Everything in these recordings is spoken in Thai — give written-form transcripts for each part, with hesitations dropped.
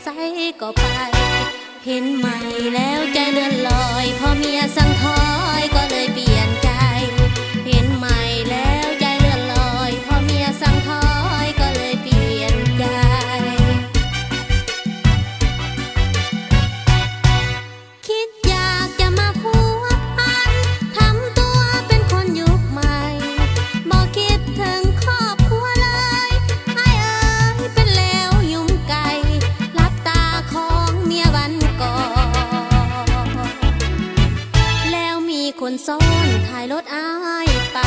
ไสก็ไปเห็นใหม่แล้วใจเลื่อนลอยพอเมียสั่งถอยก็เลยเปลี่ยนใจเห็นใหม่แล้วใจเลื่อนลอยพอเมียสั่งถอยก็เลยเปลี่ยนใจคิดอยากจะมาพัวพันทำตัวเป็นคนยุคใหม่บอกคิดถึงครอบครัวเลยไอ้เอ๋ยเป็นแล้วยุ่งไก่รับตาของเมียวันก่อนแล้วมีคนซ้อนถ่ายรถอ้ายไป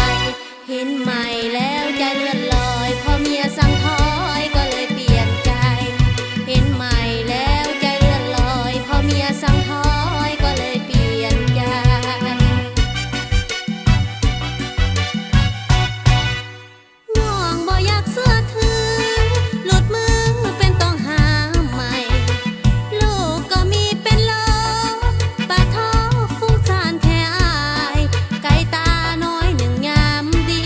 เห็นใหม่แล้วใจเลื่อนลอยพอเมียสั่งถอยก็เลยเปลี่ยนใจเห็นใหม่แล้วใจเลื่อนลอยพอเมียสั่งถอยก็เลยเปลี่ยนใจน้องบ่อยากเสื้อถือหลุดมือเป็นต้องหาใหม่ลูกก็มีเป็นโลปลาท้อฟุ้งซ่านแค่อายไก่ตาน้อยหนึ่งยามดี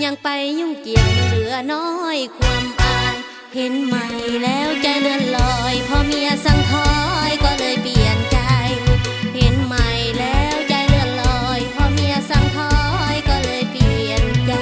ยังไปยุ่งเกี่ยวเหลือน้อยความอายเห็นใหม่แล้วใจเลื่อนลอยพอเมียสั่งถอยก็เลยเปลี่ยนใจเห็นใหม่แล้วใจเลื่อนลอยพอเมียสั่งถอยก็เลยเปลี่ยนใจ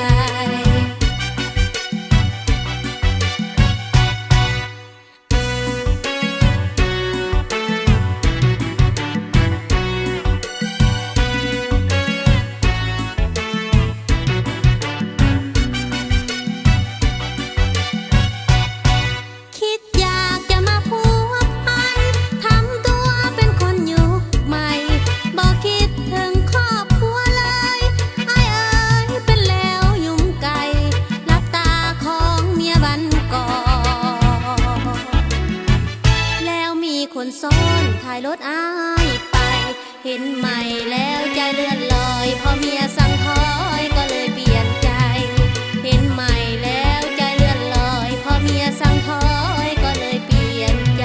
คิดอยากจะมาพัวพันทำตัวเป็นคนยุคใหม่บอกคิดถึงครอบครัวเลยไอ้เอ๋ยเป็นแล้วยุ่งไก่รับตาของเมียวันก่อนแล้วมีคนซ้อนถ่ายรถอ้ายไปเห็นใหม่แล้วใจเลื่อนลอยพอเมียสั่งถอยก็เลยเปลี่ยนใจเห็นใหม่แล้วใจเลื่อนลอยพอเมียสั่งถอยก็เลยเปลี่ยนใจ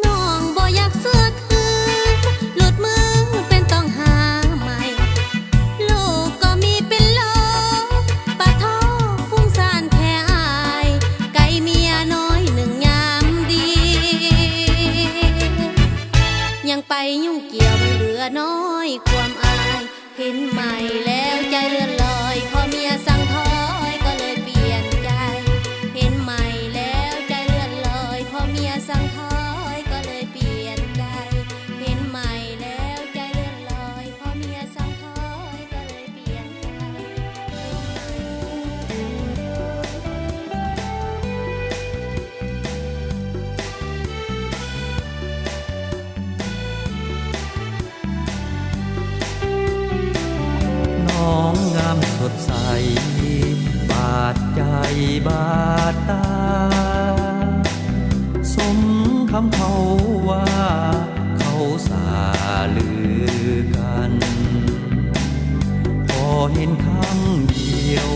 น้องบ่อยากเสื้อถือหลุดมือเป็นต้องหาใหม่ลูกก็มีเป็นโลปลาท้อฟุ้งซ่านแค่อายไก่เมียน้อยหนึ่งยามดียังไปยุ่งเกี่ยวมันเหลือน้อยความอายเห็นใหม่แล้วใจเลื่อนลอยพอเมียสั่งถอยก็เลยเปลี่ยนใจเห็นใหม่แล้วใจเลื่อนลอยพอเมียสั่งถอยก็เลยเปลี่ยนใจเห็นใหม่แล้วใจเลื่อนลอยพอเมียสั่งถอยก็เลยเปลี่ยนใจ น้องงามสดใสบาดใจบาดตาสมคำเขาว่าเขาสาลือกันพอเห็นครั้งเดียว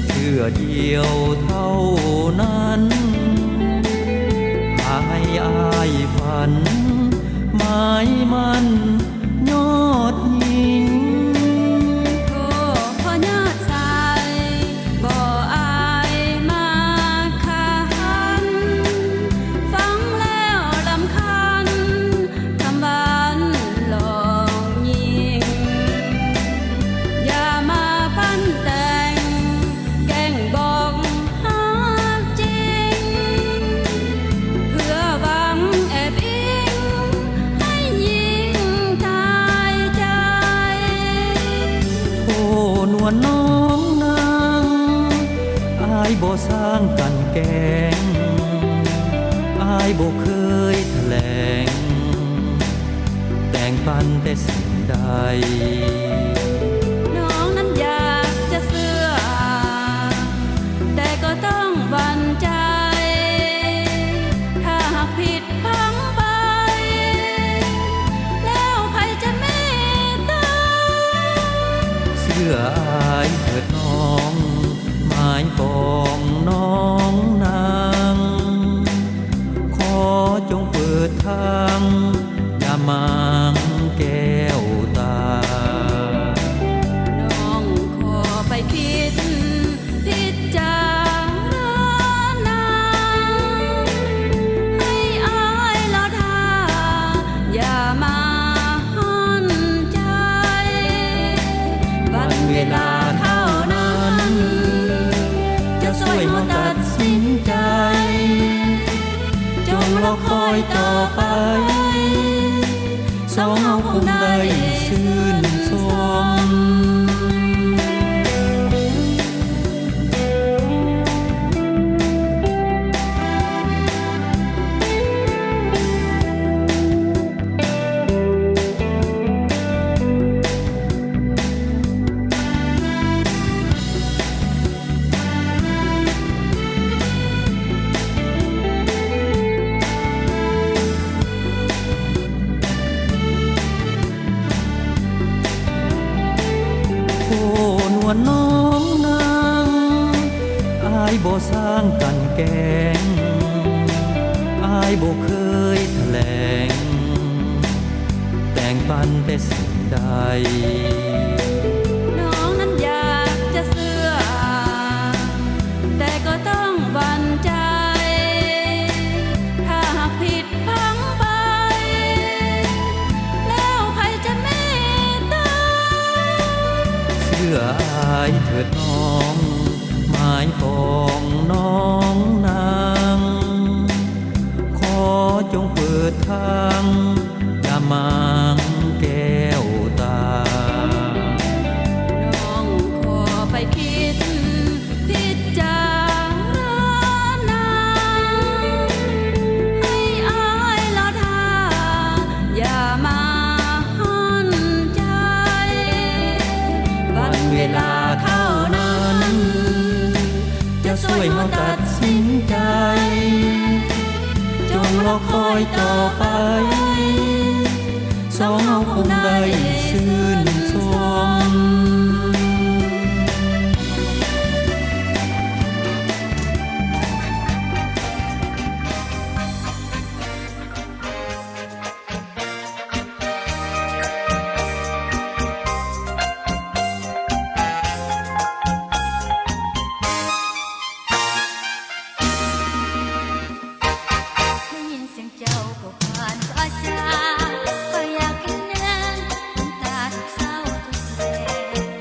เชื่อเดียวเท่านั้นพาให้อายฝันหมายมันยอดยิง ก็พอยอดสายบ่อายมาคันฟังแล้วรำคาญคำบ้านหลอกยิงอย่ามาพันแต่งแกล้งบอกฮักจริงเพื่อหวังแอบอิงให้ยิ่งทายใจ โอ้นวลน้องนางอายบ่สร้างกันแกล้งอายบ่เคยแถลงแต่งปันแต่สิ่งใดน้องนั้นอยากจะเชื่อแต่ก็ต้องหวั่นใจถ้าหากผิดพลั้งไปแล้วใครจะเมตตา เสื้ออายเถิดน้องหมายปองน้องนางขอจงเปิดทางอย่ามางแก้วตา น้องขอบ อยต่อไปสองเฮาคงได้ชื่นชมโอ้นวลน้องนางอายบ่สร้างกันแกล้งอายบ่เคยแถลงแต่งปันแต่สิ่งใด น้องนั้นอยากจะเชื่อแต่ก็ต้องหวั่นใจถ้าหากผิดพลั้งไปแล้วใครจะเมตตา เชื่ออายเถิดน้องหมายปองน้องนางขอจงเปิดทางอย่ามางแก้วตา น้องขอไปคิดพิจารณาให้อายละทาอย่ามาหันใจวันเวลาเท่านั้นจะช่วยมาตัดสินใจ จงรอคอยต่อไปสองเฮาคงได้ชื่นชมได้ยินเสียงเจ้าก็ผ่านวาจาก็อยากกินแนงน้ำตาทุกเศร้าทุกแสง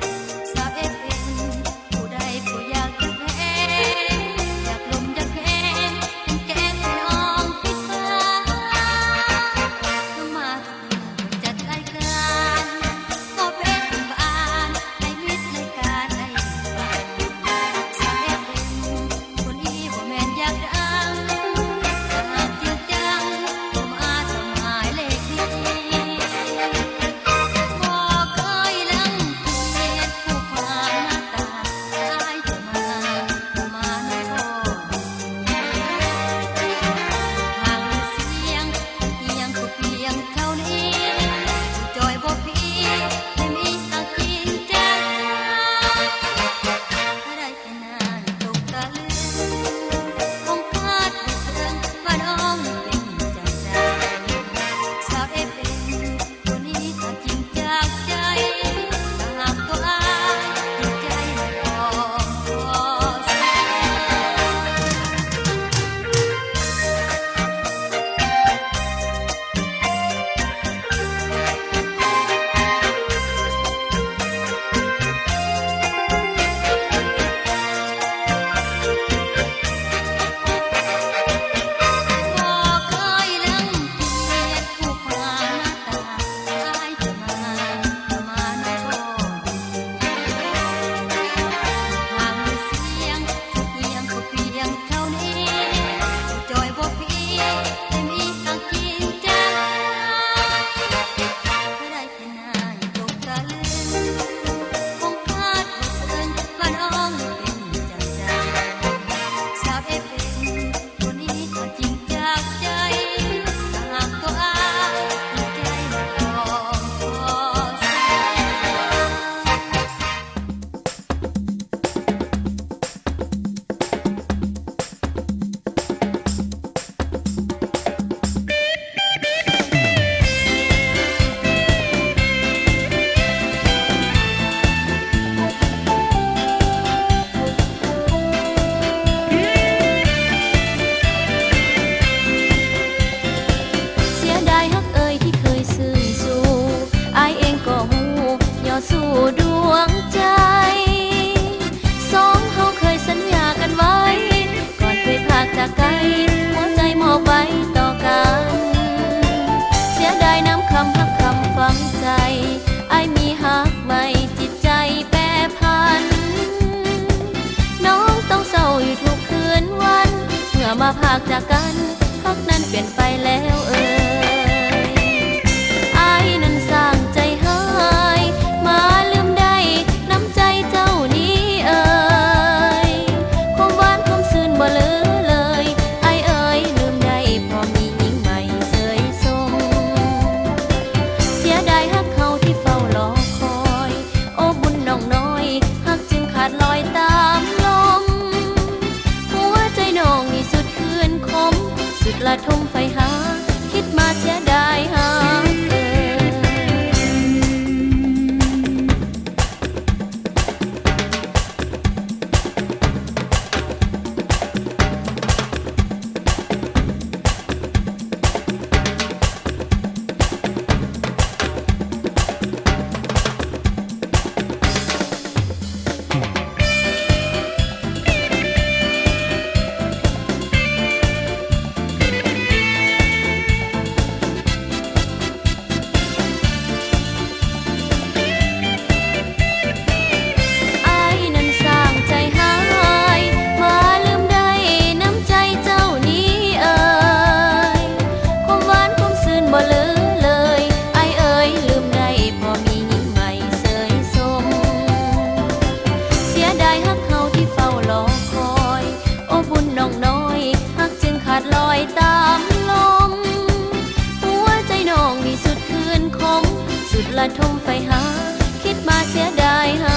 จากกันฮักนั้นเปลี่ยนไปแล้วอายนั้นสร้างใจหายมาลืมได้น้ำใจเจ้านี้ความหวานความซื่นบ่เหลือเลยอายลืมได้พอมีหญิงใหม่เสยสมเสียดายฮักเขาที่เฝ้ารอคอยโอ้บุญน้องน้อยฮักจึงขาดลอยตามลมหัวใจน้องนี่สุดคืนคมสุดละทมไฟหาคิดมาเสียดายหาลอยตามลมหัวใจน้องนี่สุดคืนคมสุดละทมไฟหาคิดมาเสียดายหา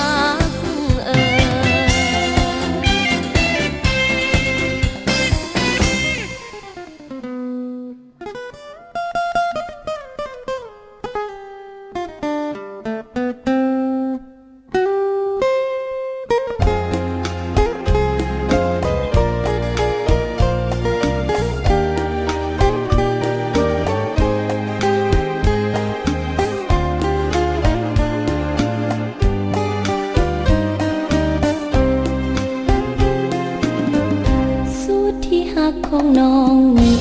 ของน้องนี่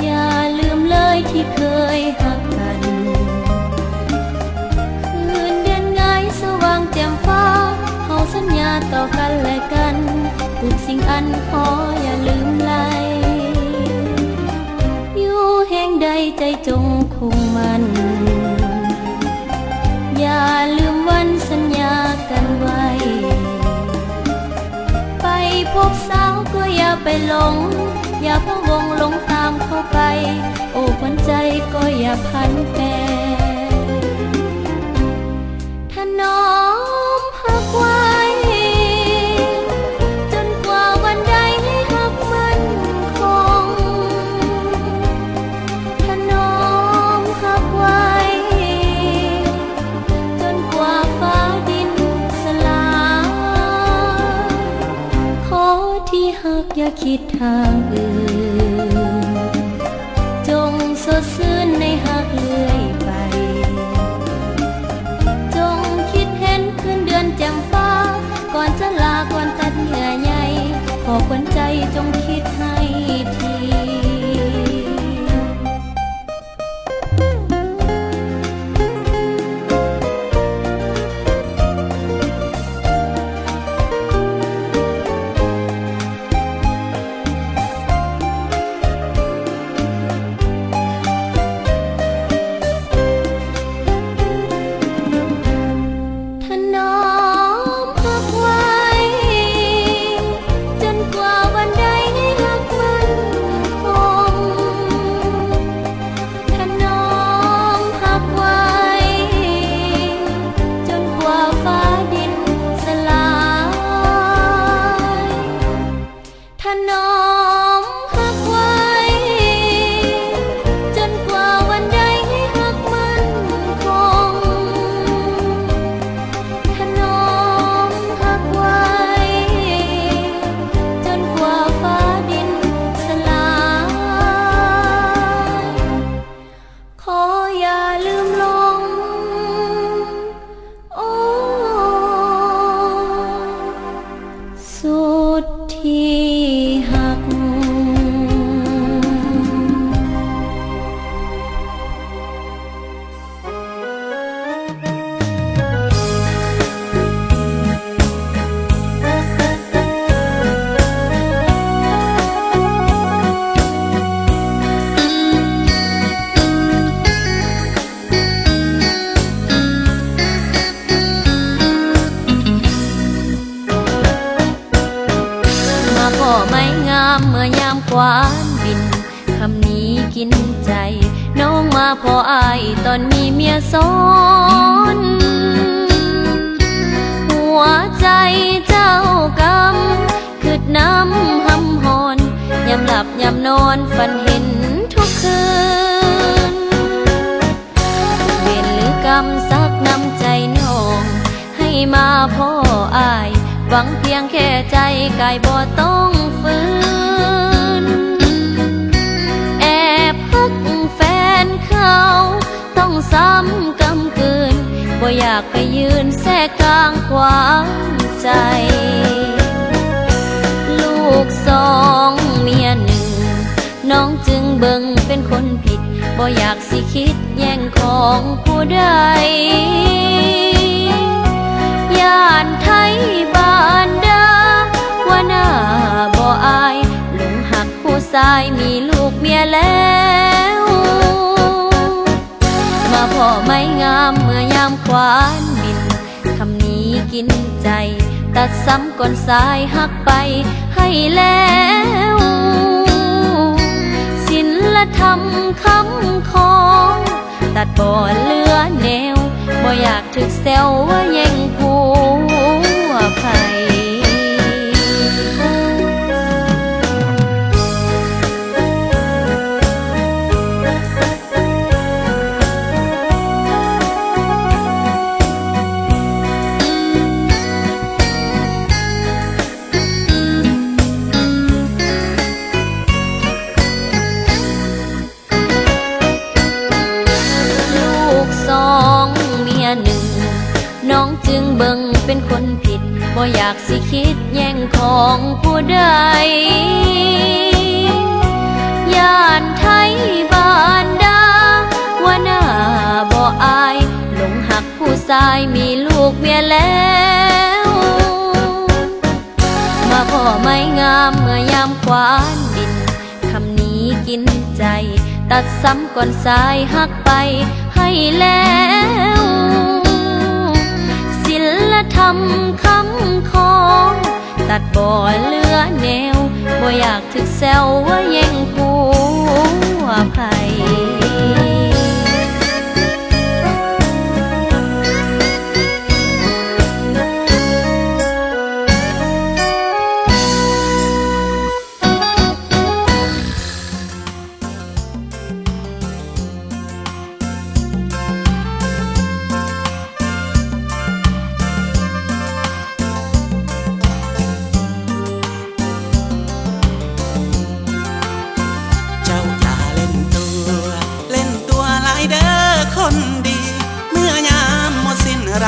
อย่าลืมเลยที่เคยหักกันคืนเดือนไงสว่างแจ่มฟ้าเฮาสัญญาต่อกันและกันทุกสิ่งอันขออย่าลืมไลอยู่แห่งใดใจจงคงมันอย่าลืมวันสัญญากันไว้พบสาวก็อย่าไปหลงอย่าพะวงหลงตามเข้าไปโอ้ขวัญใจก็อย่าพันแปรถนอมหักไว้จนกว่าวันใดให้หักมันคงถนอมหักไว้จนกว่าฟ้าดินสลายที่หักอย่าคิดทางอื่นจงสดชื่นในหักเลื่อยไปจงคิดเห็นคืนเดือนแจ่มฟ้าก่อนจะลาก่อนตัดเหยื่อใยขอขวัญใจจงคิดให้ที บินคำนี้กินใจน้องมาพออายตอนมีเมียซ้อนหัวใจเจ้ากำคืดน้ำหำหอนยามหลับยามนอนฝันเห็นทุกคืนเวรหรือกรรมซักน้ำใจน้องให้มาพ่ออายหวังเพียงแค่ใจกายบ่ต้องฝืนแอบพักแฟนเขาต้องซ้ำกำกืนบ่อยากไปยืนแทรกกลางความใจลูกสองเมียหนึ่งน้องจึงเบิ่งเป็นคนผิดบ่อยากสิคิดแย่งของผู้ใดย่านไทยบ้านดาว่าหน้าบ่อายหลงหักผู้ชายมีลูกเมียแล้วมาพ่อไม่งามเมื่อยามควานบินคำนี้กินใจตัดซ้ำก่อนสายหักไปให้แล้วศิลธรรมคำของตัดบ่เหลือแนวบ่อยากถึกแซวว่าแย่งผัวไผหนึ่งน้องจึงเบิ่งเป็นคนผิดบ่อยากสิคิดแย่งของผู้ใดย่านไทยบ้านดาว่าหน้าบ่อายหลงหักผู้ชายมีลูกเมียแล้วมาพ่อไม่งามเมื่อยามควานบินคำนี้กินใจตัดซ้ำก่อนสายหักไปให้แล้วศิลธรรมคำของตัดบ่เหลือแนวบ่อยากถึกแซวว่าแย่งผัวไผ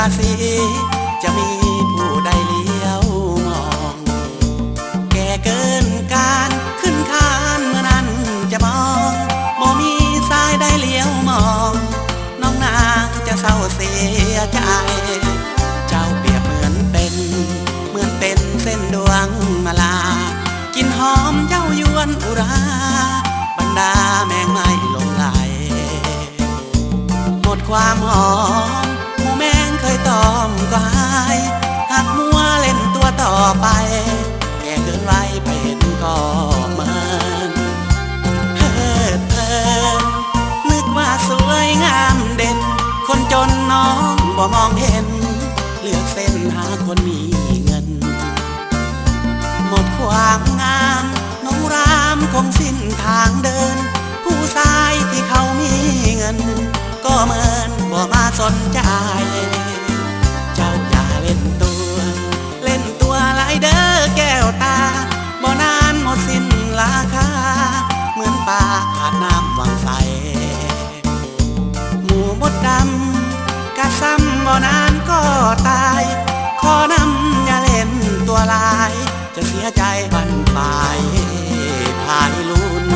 ราศีจะมีผู้ใดเลี้ยวมองแก่เกินการขึ้นคานเมื่อนั้นจะมองบ่มีสายได้เลี้ยวมองน้องนางจะเศร้าเสียใจเจ้าเปรียบเหมือนเป็นเส้นดวงมาลากินหอมเจ้ายวนอุราบรรดาแมงไม้หลงไหลหมดความหอมแมงเคยตอมก็หายหักมัวเล่นตัวต่อไปแก่เกินไว้ไปเห็นก็เมินเพิดเพลินนึกว่าสวยงามเด่นคนจนน้องบ่มองเห็นเลือกเส้นหาคนมีเงินหมดความงามน้องรามคงสิ้นทางเดินผู้ชายที่เขามีเงินก็เหมือนบ่มาสนใจเจ้าอย่าเล่นตัวหลายเด้อแก้วตาบ่นานหมดสิ้นราคาเหมือนปลาขาดน้ำวางใสหมูมดดำกัดซ้ำบ่นานก็ตายขอนำอย่าเล่นตัวลายจะเสียใจบั้นปลายพายลุ้น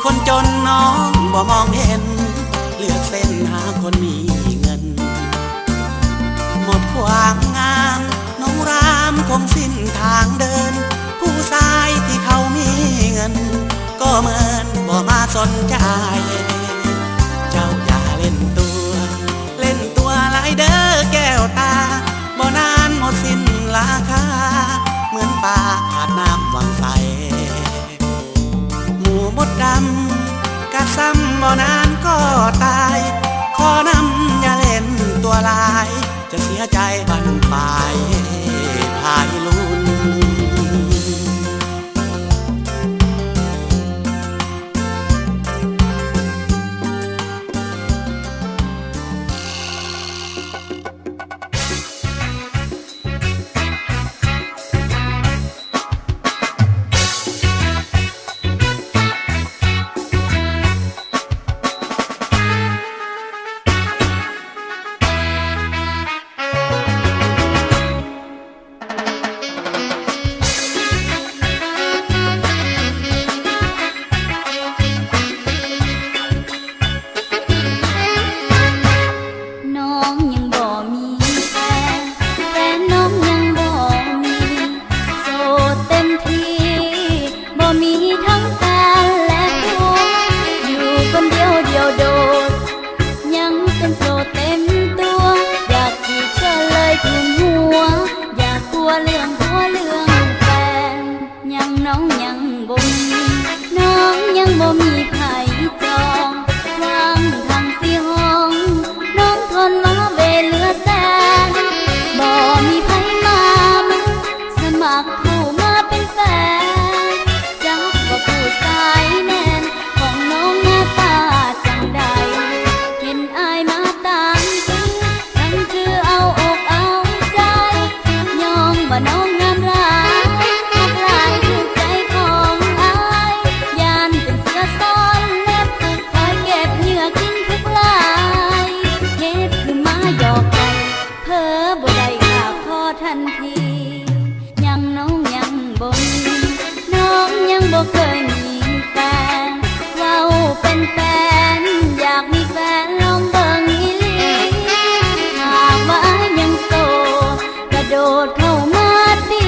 คนจนน้องบ่มองเห็นเลือกเส้ คนมีเงินหมดความงามน้องรามคงสิ้นทางเดินผู้ชายที่เขามีเงินก็เหมือนบ่มาสนใจเจ้าอย่าเล่นตัวหลายเด้อแก้วตาบ่นานหมดสิ้นราคาเหมือนปลาขาดน้ำวังใสหมูมดดำกัดซ้ำบ่นานก็ตายขอนำอย่าเล่นตัวลายจะเสียใจบันปลายพายลุ้นน้องยังบ่มีแฟนน้องยังบ่มีโสดเต็มที่บ่มีทั้งแฟนและผัวอยู่คนเดียวโดดยังเป็นโสดเต็มตัวอยากจีบก็เลยทุนหัวอยากกลัวเรื่องแฟนยังน้องยังบ่มีน้องยังบ่มีไผจองวางทางสี่ห้องน้องทนมาเวเหลือแสนบ่มีไผมาสมัครผู้มาเป็นแฟนจักว่าผู้สายแน่นของน้องหน้าตาจังใดเห็นอายมาตามตื้อทั้งคือเอาอกเอาใจยอมว่าน้องงามหลายทักหลายถูกใจของอายยานเป็นเสือซ่อนเล็บคอยเก็บเหยื่อกินทุกลายเฮ็ดคือมาหยอกใจเพ้อบ่ได้ขาพอทันทียังน้องยังบ่มีน้องยังบ่เคยมีแฟนเว้าเป็นแฟนอยากมีแฟนลองเบิ่งอีหลีหากว่าอายยังโสดกระโดดเข้ามาตี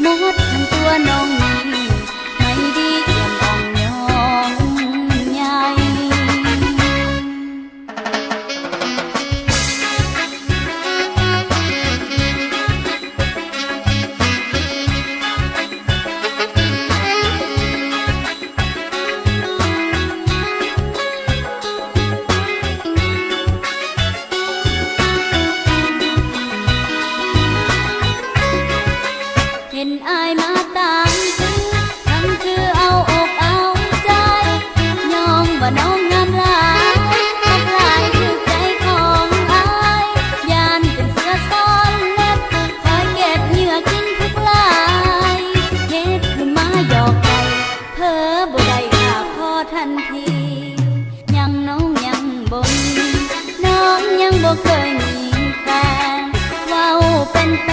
หมดทั้งตัวน้องนี่ไม่ดีเอี่ยมอ่องยองใหญ่ เห็นอายมาตามตื้อทั้งคือเอาอกเอาใจยอมว่าน้องงามหลายทักหลายถูกใจของอายยานเป็นเสือซ่อนเล็บคอยเก็บเหยื่อกินทุกลายเฮ็ดคือมาหยอกใจเพ้อบ่ได้ขาพอทันทียังน้องยังบ่มีน้องยังบ่เคยมีแฟนเว้าเป็นแฟ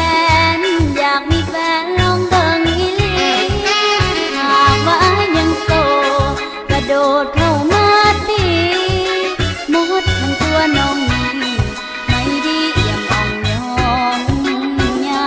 นอยากมีแฟนลองเบิ่งอีหลีหากว่าอายยังโสดกระโดดเข้ามาตีหมดทั้งตัวน้องนี่ไม่ดีเอี่ยมอ่องยองใหญ่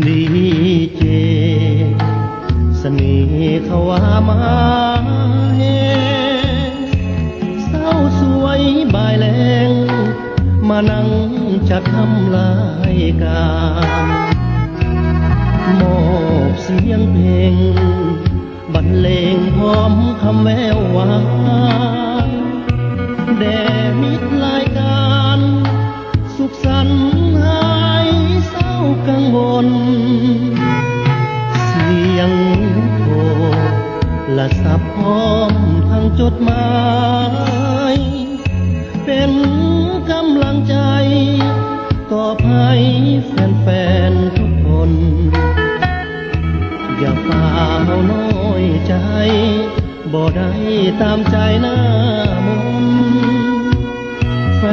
ดีเจเสน่ห์เขาว่ามาเฮเศร้าสวยบ่ายแลงมานั่งจะทำรายการมอบเสียงเพลงบรรเลงพร้อมคำแววหวานแด่มิตร น เสียงโทรและสับพร้อมทั้งจดหมาย เป็นกำลังใจต่อภัยแฟนๆทุกคน อย่าฝ่าเอาน้อยใจบ่ได้ตามใจหน้ามนแฟ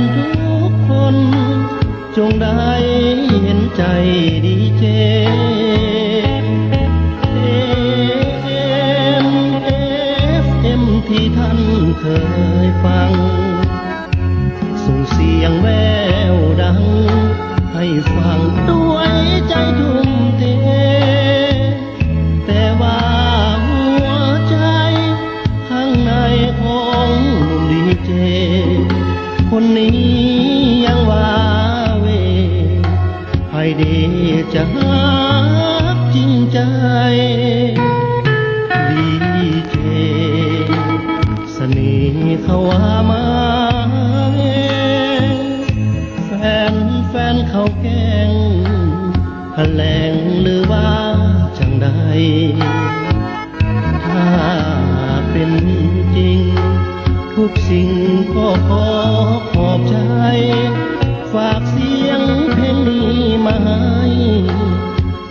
นทุกคนจงได้เห็นใจดีเจที่ท่านเคยฟังส่งเสียงแววดังให้ฟังด้วยใจทุ่มเทแต่ว่าหัวใจข้างในของหนุ่มดีเจคนนี้ยังว่าเวให้ดีจะหักจริงใจดีเจเสน่ห์เขาว่ามาแฟนเขาแกล้งพะแลงหรือว่าจังใดถ้าเป็นจริงทุกสิ่งก็ขอขอบใจฝากเสียงเพลงนี้มาให้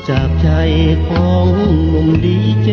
จากใจของหนุ่มดีเจ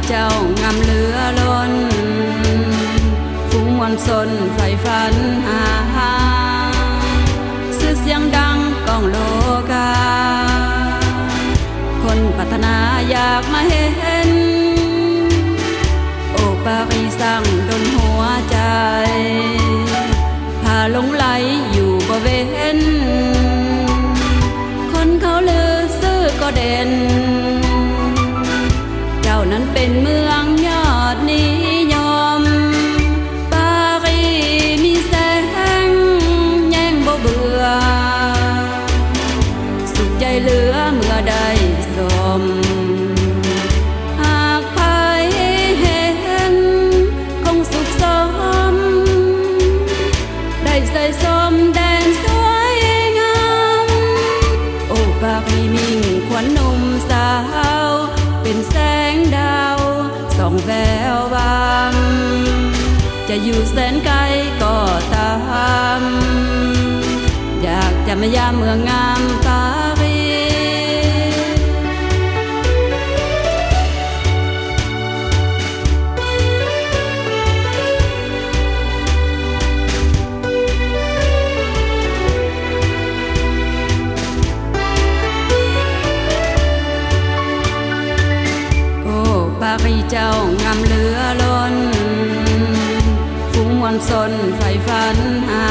เจ้างามเหลือล้นฝูงมวลชนใฝ่ฝันหาชื่อเสียงดังก้องโลกาคนปรารถนาอยากมาเห็นโอปารีสั่งดนหัวใจพาหลงไหลอยู่บ่เว้นคนเขาลือซื่อก็เด่นเจ้านั้นเป็นเมืองยอดนิยมปารีมีแสงแย่งบ่เบื่อสุขใจเหลือเมื่อได้สมหากใครเห็นคงสุขสมได้ใส่สมแดนสวยงามโอปารีมิ่งขวัญหนุ่มสาวเป็นแสงดาวส่องแวววามจะอยู่แสนไกลก็ตามอยากจะมายามเมืองงามปารีปารีเจ้างามเหลือล้นฝูงมวลชนใฝ่ฝันหา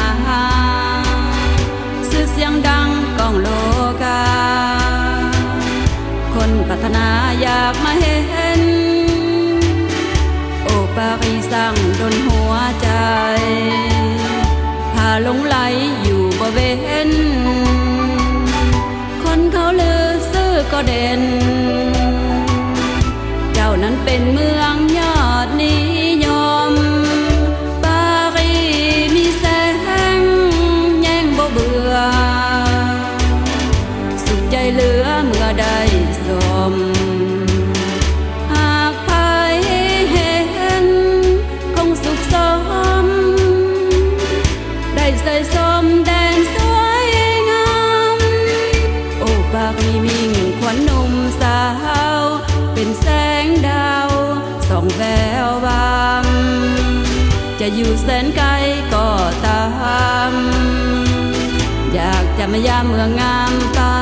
ชื่อเสียงดังก้องโลกาคนปรารถนาอยากมาเห็นโอปารีสั่งดนหัวใจพาหลงไหลอยู่บ่เว้นคนเขาลือซื่อก็เด่นเจ้านั้นเป็นเมืองยอดนิยมปารีมีแสงแย่งบ่เบื่อสุขใจเหลือเมื่อได้สมหากใครเห็นคงสุขสมได้ใส่สมแดนสวยงามโอปารีมิ่งขวัญหนุ่มสาวเป็นแสงดาวส่องแวววามจะอยู่แสนไกลก็ตามอยากจะมายามเมืองงามปา